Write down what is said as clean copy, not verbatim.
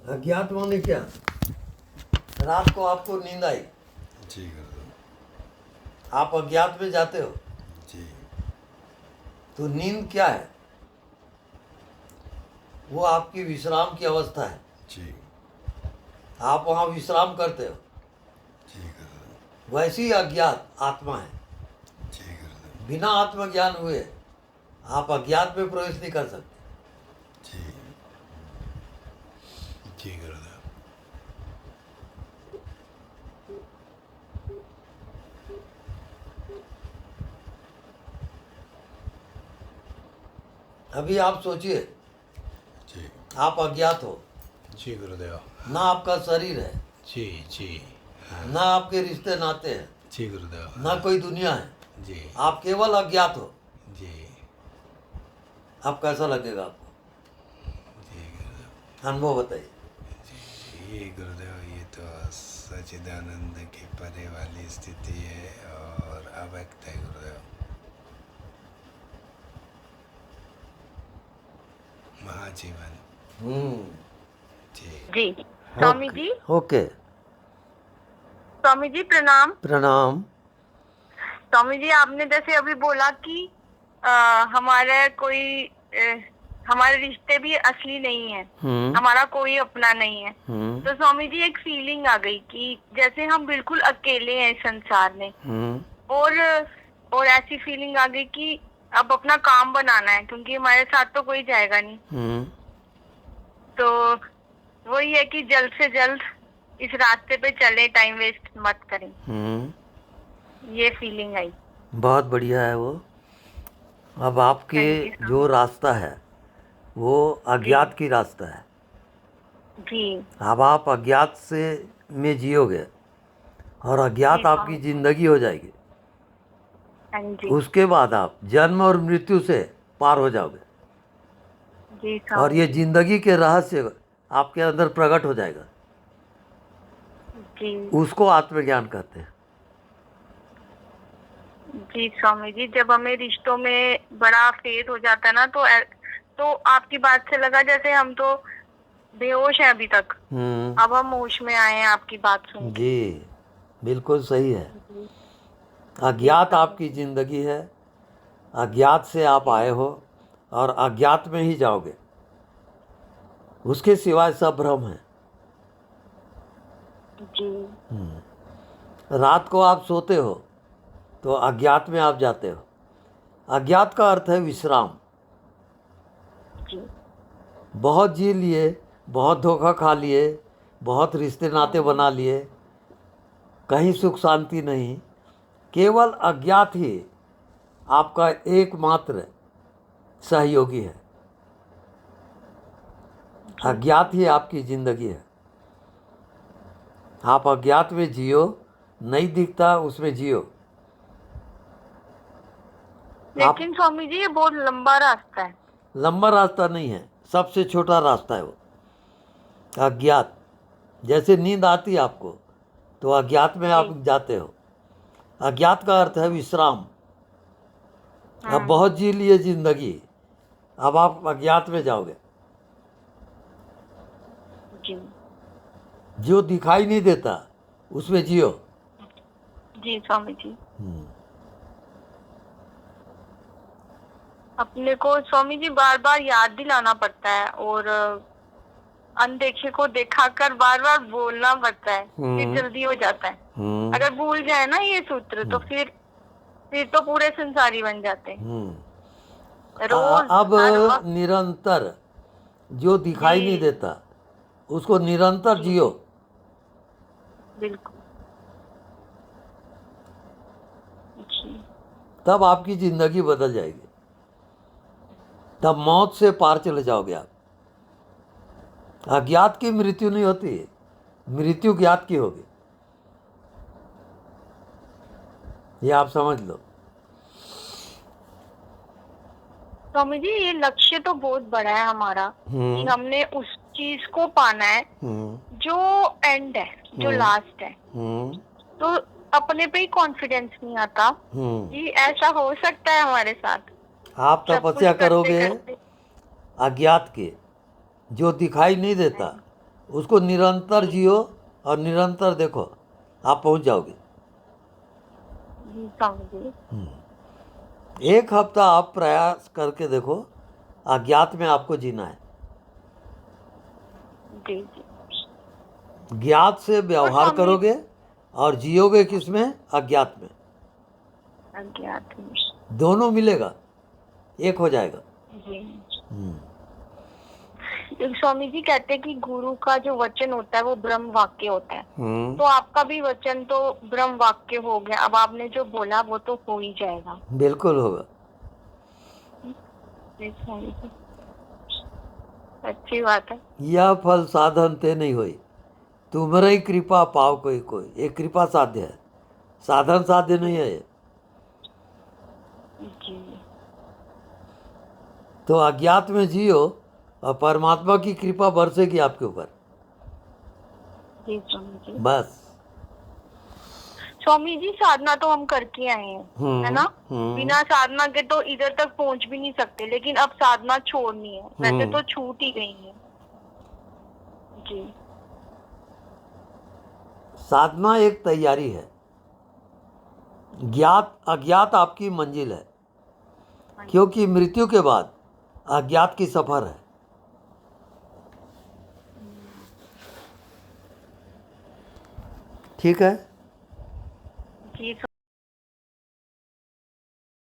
अज्ञात माने क्या? रात को आपको नींद आई, जी गुरुदेव। आप अज्ञात में जाते हो, जी तो नींद क्या है? वो आपकी विश्राम की अवस्था है। जी आप वहाँ विश्राम करते हो, जी गुरुदेव। वैसी अज्ञात आत्मा है। जी गुरुदेव। बिना आत्मज्ञान हुए आप अज्ञात में प्रवेश नहीं कर सकते। जी जी गुरुदेव। अभी आप सोचिए, जी आप अज्ञात हो, जी गुरुदेव। ना आपका शरीर है, जी जी हाँ। ना आपके रिश्ते नाते हैं, जी गुरुदेव। ना कोई दुनिया है। जी आप केवल अज्ञात हो। जी आप कैसा लगेगा आपको? जी गुरुदेव। अनुभव बताइए। ये गुरुदेव, ये तो सच्चिदानंद की परे वाली स्थिति है और अव्यक्त है गुरुदेव। महाजीवन। जी जी स्वामी जी। ओके, स्वामी जी प्रणाम। प्रणाम। स्वामी जी, आपने जैसे अभी बोला कि हमारे कोई हमारे रिश्ते भी असली नहीं है, हमारा कोई अपना नहीं है। तो स्वामी जी एक फीलिंग आ गई कि जैसे हम बिल्कुल अकेले हैं इस संसार में। और ऐसी फीलिंग आ गई कि अब अपना काम बनाना है, क्योंकि हमारे साथ तो कोई जाएगा नहीं। तो वही है कि जल्द से जल्द इस रास्ते पे चले, टाइम वेस्ट मत करें। ये फीलिंग आई। बहुत बढ़िया है वो। अब आपके थैंक यू जो रास्ता है वो अज्ञात की रास्ता है। जी अब आप अज्ञात से में जियोगे और अज्ञात जी, आपकी जिंदगी हो जाएगी। हाँ जी उसके बाद आप जन्म और मृत्यु से पार हो जाओगे जी और ये स्वामी जिंदगी के रहस्य आपके अंदर प्रकट हो जाएगा। जी उसको आत्मज्ञान कहते हैं। जी स्वामी जी, जब हमें रिश्तों में बड़ा फेद हो जाता है ना, तो आपकी बात से लगा जैसे हम तो बेहोश हैं अभी तक। अब हम होश में आए हैं आपकी बात सुन के। जी बिल्कुल सही है। जी अज्ञात आपकी जिंदगी है, अज्ञात से आप आए हो और अज्ञात में ही जाओगे। उसके सिवाय सब भ्रम है। जी रात को आप सोते हो तो अज्ञात में आप जाते हो। अज्ञात का अर्थ है विश्राम। जी बहुत जी लिए, बहुत धोखा खा लिए, बहुत रिश्ते नाते बना लिए, कहीं सुख शांति नहीं। केवल अज्ञात ही आपका एकमात्र सहयोगी है। अज्ञात ही आपकी ज़िंदगी है। आप अज्ञात में जियो, नहीं दिखता उसमें जियो। लेकिन स्वामी जी ये बहुत लंबा रास्ता है। लंबा रास्ता नहीं है, सबसे छोटा रास्ता है वो। अज्ञात, जैसे नींद आती है आपको तो अज्ञात में आप जाते हो। अज्ञात का अर्थ है विश्राम। अब बहुत जी लिए जिंदगी, अब आप अज्ञात में जाओगे। जी जो दिखाई नहीं देता उसमें जियो। जी स्वामी जी, अपने को स्वामी जी बार बार याद दिलाना पड़ता है और अनदेखे को दिखाकर बार बार बोलना पड़ता है, फिर जल्दी हो जाता है। अगर भूल जाए ना ये सूत्र तो फिर तो पूरे संसारी बन जाते हैं। रोज अब हर वक्त निरंतर जो दिखाई नहीं देता उसको निरंतर जियो। बिल्कुल जी तब आपकी जिंदगी बदल जाएगी। तब मौत से पार चले जाओगे आप। अज्ञात की मृत्यु नहीं होती, मृत्यु ज्ञात की होगी। ये आप समझ लो। स्वामी जी, ये लक्ष्य तो बहुत बड़ा है हमारा कि हमने उस चीज को पाना है जो एंड है, जो लास्ट है। तो अपने पे ही कॉन्फिडेंस नहीं आता कि ऐसा हो सकता है हमारे साथ। आप तपस्या करोगे अज्ञात के, जो दिखाई नहीं देता उसको निरंतर जियो और निरंतर देखो, आप पहुंच जाओगे। जी स्वामी जी। एक हफ्ता आप प्रयास करके देखो, अज्ञात में आपको जीना है। जी जी। ज्ञात से व्यवहार स्वामी- करोगे और जियोगे किसमें? अज्ञात में। अज्ञात में। दोनों मिलेगा, एक हो जाएगा। जी। हम्म। एक स्वामी जी कहते हैं कि गुरु का जो वचन होता है वो ब्रह्म वाक्य होता है, हम्म, तो आपका भी वचन तो ब्रह्म वाक्य हो गया। अब आपने जो बोला वो तो हो ही जाएगा। बिल्कुल होगा। जी स्वामी जी, अच्छी बात है। यह फल साधन ते नहीं होई, तुम्हारी कृपा पाव कोई कोई। ये कृपा साध्य है, साधन साध्य नहीं है ये। जी तो अज्ञात में जियो और परमात्मा की कृपा बरसेगी आपके ऊपर, जी स्वामी जी। बस। स्वामी जी साधना तो हम करके आए हैं, है ना। बिना साधना के तो इधर तक पहुंच भी नहीं सकते, लेकिन अब साधना छोड़नी है। वैसे तो छूट ही गई है। जी साधना एक तैयारी है, ज्ञात अज्ञात आपकी मंजिल है, क्योंकि मृत्यु के बाद अज्ञात की सफर है। ठीक है। जी।